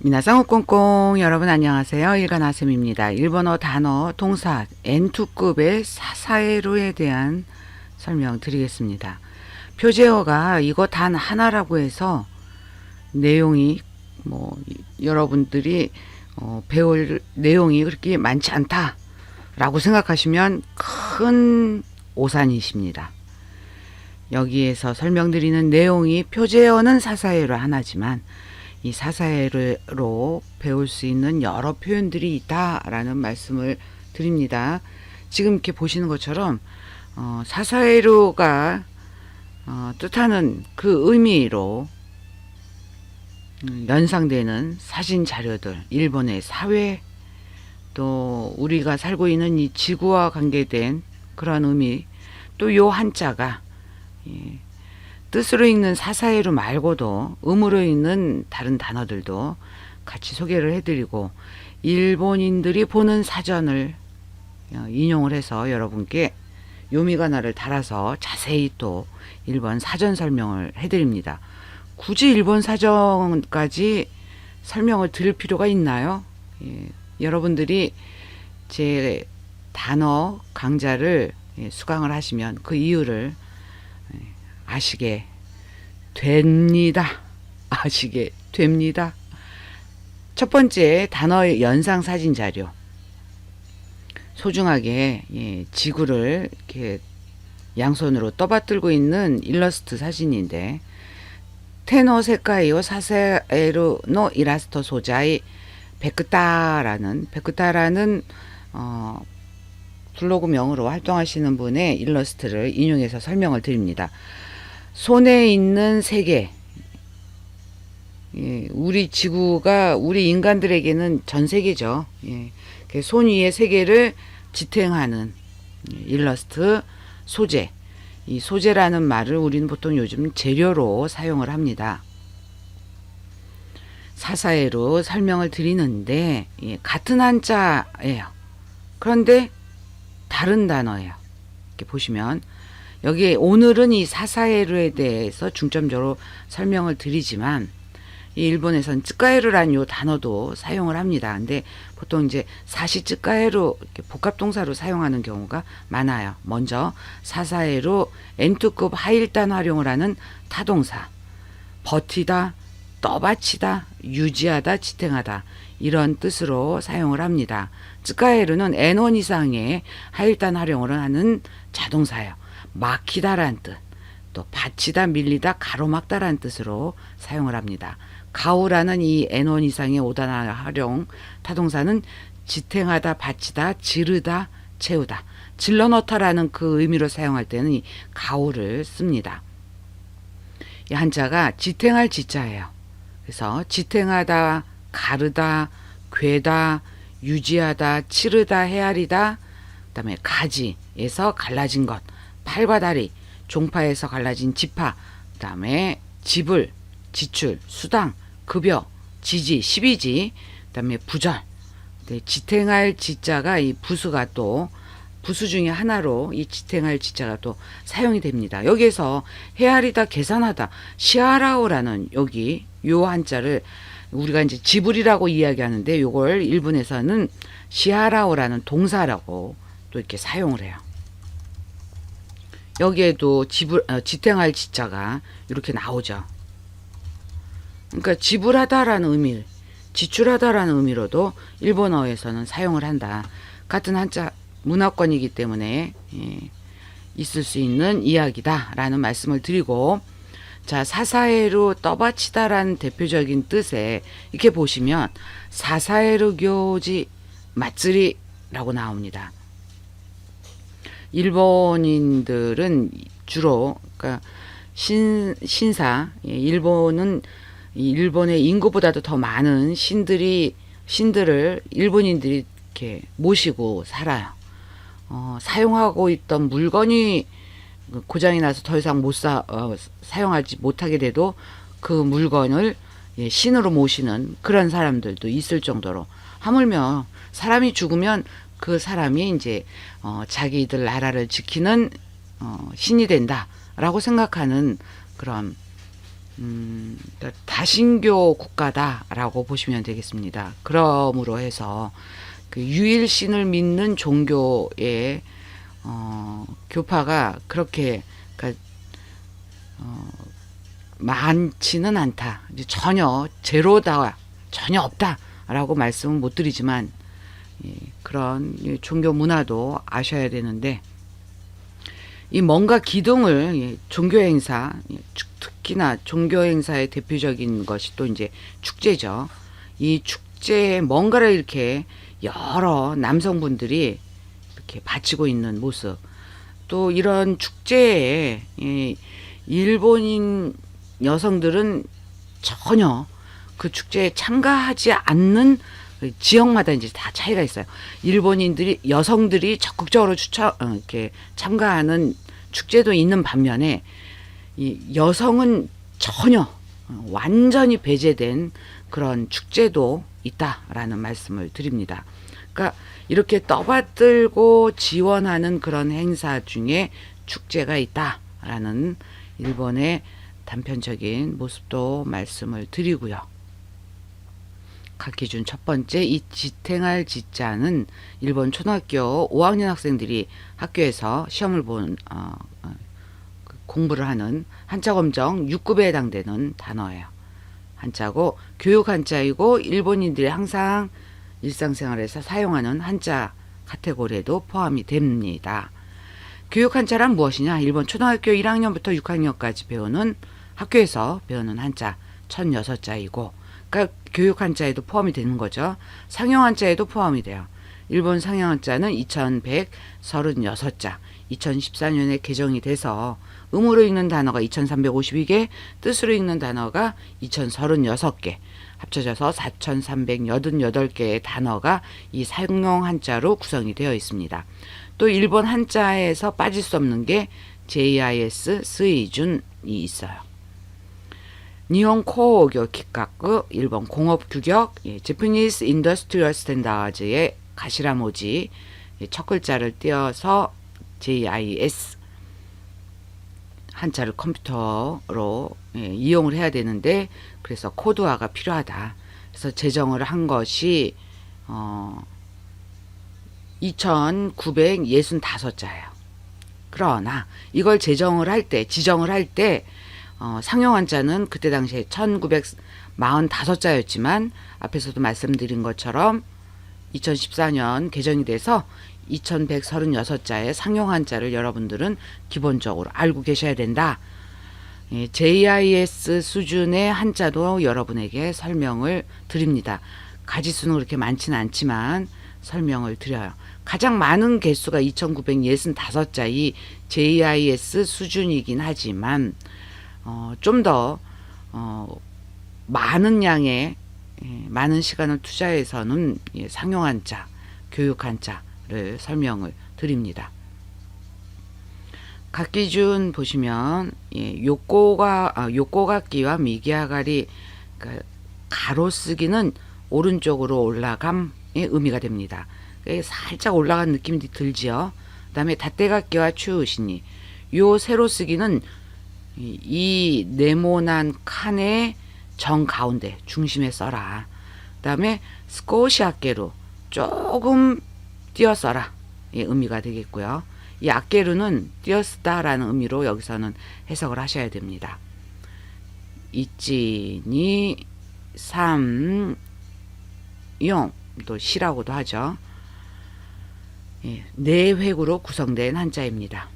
미나상 꽁꽁 여러분 안녕하세요. 일간아쌤입니다. 일본어 단어 동사 N2급의 사사에루에 대한 설명 드리겠습니다. 표제어가 이거 단 하나라고 해서 내용이 여러분들이 배울 내용이 그렇게 많지 않다 라고 생각하시면 큰 오산이십니다. 여기에서 설명드리는 내용이 표제어는 사사에루 하나지만 이 사사에루로 배울 수 있는 여러 표현들이 있다라는 말씀을 드립니다. 지금 이렇게 보시는 것처럼 사사에루가 뜻하는 그 의미로 연상되는 사진 자료들, 일본의 사회, 또 우리가 살고 있는 이 지구와 관계된 그런 의미, 또 요 한자가 뜻으로 읽는 사사에루 말고도 음으로 읽는 다른 단어들도 같이 소개를 해드리고 일본인들이 보는 사전을 인용을 해서 여러분께 요미가나를 달아서 자세히 또 일본 사전 설명을 해드립니다. 굳이 일본 사전까지 설명을 드릴 필요가 있나요? 여러분들이 제 단어 강좌를 수강을 하시면 그 이유를 아시게 됩니다. 아시게 됩니다. 첫 번째 단어의 연상 사진 자료. 소중하게 지구를 이렇게 양손으로 떠받들고 있는 일러스트 사진인데 테노 세카이오 사사에루 노 이라스토 소자이 베크타라는 블로그명으로 활동하시는 분의 일러스트를 인용해서 설명을 드립니다. 손에 있는 세계, 우리 지구가 우리 인간들에게는 전 세계죠. 손 위의 세계를 지탱하는 일러스트 소재. 이 소재라는 말을 우리는 보통 요즘 재료로 사용을 합니다. 사사에루 설명을 드리는데 같은 한자예요. 그런데 다른 단어예요. 이렇게 보시면 여기에 오늘은 이 사사에루에 대해서 중점적으로 설명을 드리지만 이 일본에선 쯔카에루라는 요 단어도 사용을 합니다. 근데 보통 이제 사시 쯔카에루 이렇게 복합동사로 사용하는 경우가 많아요. 먼저 사사에루 N2급 하일단 활용을 하는 타동사 버티다, 떠받치다, 유지하다, 지탱하다 이런 뜻으로 사용을 합니다. 쯔카에루는 N1 이상의 하일단 활용을 하는 자동사예요. 막히다라는 뜻, 또 받치다, 밀리다, 가로막다라는 뜻으로 사용을 합니다. 가우라는 이 N1 이상의 5단 활용 타동사는 지탱하다, 받치다, 지르다, 채우다, 질러넣다라는 그 의미로 사용할 때는 이 가우를 씁니다. 이 한자가 지탱할 지자예요. 그래서 지탱하다, 가르다, 괴다, 유지하다, 치르다, 헤아리다, 그 다음에 가지에서 갈라진 것, 팔과 다리, 종파에서 갈라진 지파, 그 다음에 지불, 지출, 수당, 급여, 지지, 십이지, 그 다음에 부절. 지탱할 지자가 이 부수가 또 부수 중에 하나로 이 지탱할 지자가 또 사용이 됩니다. 여기에서 헤아리다, 계산하다, 시아라오라는 여기 요 한자를 우리가 이제 지불이라고 이야기하는데 요걸 일본에서는 시아라오라는 동사라고 또 이렇게 사용을 해요. 여기에도 지탱할 지자가 이렇게 나오죠. 그러니까 지불하다라는 의미, 지출하다라는 의미로도 일본어에서는 사용을 한다. 같은 한자 문화권이기 때문에 있을 수 있는 이야기다라는 말씀을 드리고, 자, 사사에루 떠받치다라는 대표적인 뜻에 이렇게 보시면 사사에루 교지 마쓰리라고 나옵니다. 일본인들은 주로 그러니까 신사, 일본은 일본의 인구보다도 더 많은 신들을 일본인들이 이렇게 모시고 살아요. 사용하고 있던 물건이 고장이 나서 더 이상 사용하지 못하게 돼도 그 물건을 신으로 모시는 그런 사람들도 있을 정도로, 하물며 사람이 죽으면 그 사람이 이제 자기들 나라를 지키는 신이 된다라고 생각하는 그런 다신교 국가다라고 보시면 되겠습니다. 그러므로 해서 그 유일신을 믿는 종교의 교파가 그렇게 그러니까 많지는 않다. 이제 전혀 제로다, 전혀 없다라고 말씀은 못 드리지만 그런 종교 문화도 아셔야 되는데 이 뭔가 기둥을 종교 행사, 특히나 종교 행사의 대표적인 것이 또 이제 축제죠. 이 축제에 뭔가를 이렇게 여러 남성분들이 이렇게 바치고 있는 모습. 또 이런 축제에 일본인 여성들은 전혀 그 축제에 참가하지 않는 지역마다 이제 다 차이가 있어요. 일본인들이 여성들이 적극적으로 이렇게 참가하는 축제도 있는 반면에 이 여성은 전혀 완전히 배제된 그런 축제도 있다라는 말씀을 드립니다. 그러니까 이렇게 떠받들고 지원하는 그런 행사 중에 축제가 있다라는 일본의 단편적인 모습도 말씀을 드리고요. 각 기준 첫 번째, 이 지탱할 지자는 일본 초등학교 5학년 학생들이 학교에서 시험을 본 공부를 하는 한자 검정 6급에 해당되는 단어예요. 한자고 교육 한자이고 일본인들이 항상 일상생활에서 사용하는 한자 카테고리에도 포함이 됩니다. 교육 한자란 무엇이냐? 일본 초등학교 1학년부터 6학년까지 배우는 학교에서 배우는 한자 1006자이고 그러니까 교육 한자에도 포함이 되는 거죠. 상용 한자에도 포함이 돼요. 일본 상용 한자는 2136자, 2014년에 개정이 돼서 음으로 읽는 단어가 2352개, 뜻으로 읽는 단어가 2036개, 합쳐져서 4388개의 단어가 이 상용 한자로 구성이 되어 있습니다. 또 일본 한자에서 빠질 수 없는 게 JIS 수이준이 있어요. 니혼 코오교 기카쿠, 일본 공업 규격, Japanese Industrial Standards의 가시라모지 첫 글자를 띄어서 JIS 한자를 컴퓨터로 이용을 해야 되는데 그래서 코드화가 필요하다. 그래서 제정을 한 것이 2965자예요. 그러나 이걸 지정을 할 때 상용 한자는 그때 당시에 1945자였지만 앞에서도 말씀드린 것처럼 2014년 개정이 돼서 2136자의 상용 한자를 여러분들은 기본적으로 알고 계셔야 된다. JIS 수준의 한자도 여러분에게 설명을 드립니다. 가지수는 그렇게 많지는 않지만 설명을 드려요. 가장 많은 개수가 2965자 이 JIS 수준이긴 하지만 좀 더 많은 양의 많은 시간을 투자해서는 상용 한자, 교육 한자를 설명을 드립니다. 각 기준 보시면 요꼬각기와 미기아가리 그러니까 가로쓰기는 오른쪽으로 올라감의 의미가 됩니다. 살짝 올라간 느낌이 들지요. 그 다음에 닷대각기와 추우시니 요 세로쓰기는 이 네모난 칸의 정가운데 중심에 써라. 그 다음에 스코시 악게루 조금 띄어 써라 의 의미가 되겠고요. 이 악게루는 띄어쓰다라는 의미로 여기서는 해석을 하셔야 됩니다. 이찌니 삼 용 또 시라고도 하죠. 네 획으로 구성된 한자입니다.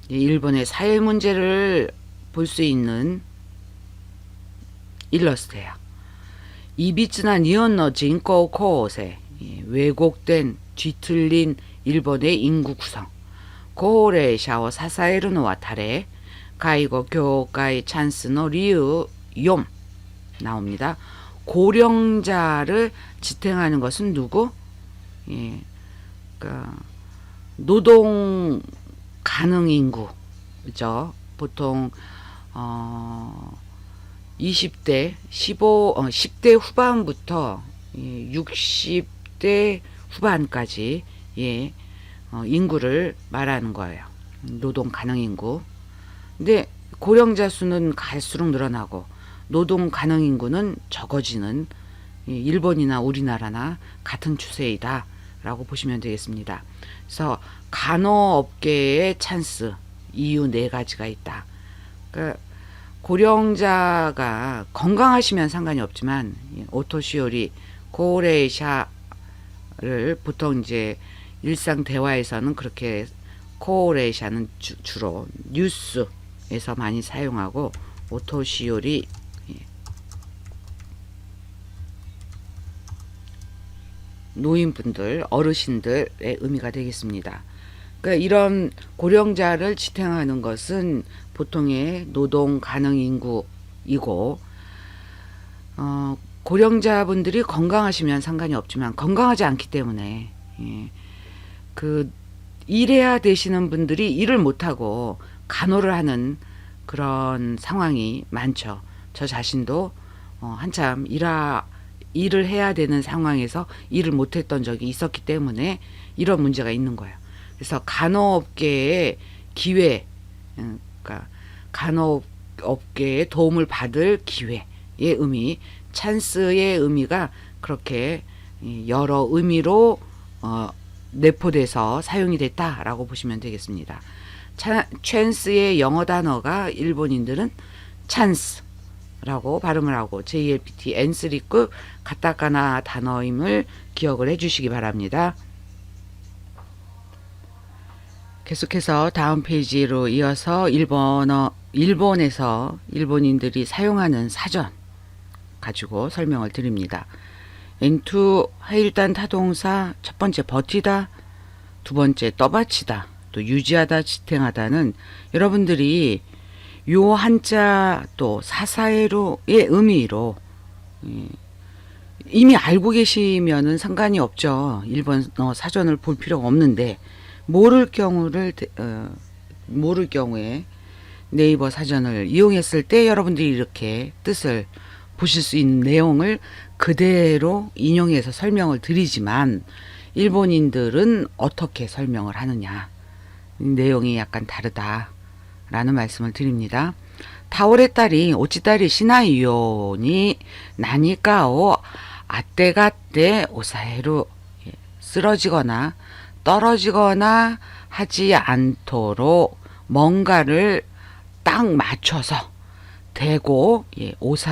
일본의 사회 문제를 볼 수 있는 일러스트예요. 이비츠나 니혼노 진코 코세 왜곡된 뒤틀린 일본의 인구 구성 고레샤오 사사에르노와 다레 가이고 교과의 찬스노 리유 욤 나옵니다. 고령자를 지탱하는 것은 누구? 그러니까 노동 가능 인구, 그죠? 보통 20대, 10대 후반부터 60대 후반까지 인구를 말하는 거예요. 노동 가능 인구. 근데 고령자 수는 갈수록 늘어나고 노동 가능 인구는 적어지는 일본이나 우리나라나 같은 추세이다 라고 보시면 되겠습니다. 그래서 간호업계의 찬스 이유 4가지가 있다. 그러니까 고령자가 건강하시면 상관이 없지만 오토시오리 고레이샤를 보통 이제 일상 대화에서는 그렇게 고레이샤는 주로 뉴스에서 많이 사용하고 오토시오리 노인분들, 어르신들의 의미가 되겠습니다. 그러니까 이런 고령자를 지탱하는 것은 보통의 노동 가능 인구이고, 고령자분들이 건강하시면 상관이 없지만 건강하지 않기 때문에 그 일해야 되시는 분들이 일을 못하고 간호를 하는 그런 상황이 많죠. 저 자신도 한참 일을 해야 되는 상황에서 일을 못했던 적이 있었기 때문에 이런 문제가 있는 거예요. 그래서 간호업계의 기회, 그러니까 간호업계의 도움을 받을 기회의 의미, 찬스의 의미가 그렇게 여러 의미로 내포돼서 사용이 됐다라고 보시면 되겠습니다. 찬스의 영어 단어가 일본인들은 찬스라고 발음을 하고 JLPT N3급 가타카나 단어임을 기억을 해주시기 바랍니다. 계속해서 다음 페이지로 이어서 일본에서 일본인들이 사용하는 사전 가지고 설명을 드립니다. N2 하일단 타동사 첫 번째 버티다, 두 번째 떠받치다, 또 유지하다, 지탱하다는 여러분들이 요 한자 또 사사에로의 의미로 이미 알고 계시면은 상관이 없죠. 일본어 사전을 볼 필요가 없는데 모를 경우에 네이버 사전을 이용했을 때 여러분들이 이렇게 뜻을 보실 수 있는 내용을 그대로 인용해서 설명을 드리지만 일본인들은 어떻게 설명을 하느냐, 내용이 약간 다르다라는 말씀을 드립니다. 타오레따리 오치따리 시나이요니 나니까오 아떼가떼 오사에루, 쓰러지거나 떨어지거나 하지 않도록 뭔가를 딱 맞춰서 대고 오사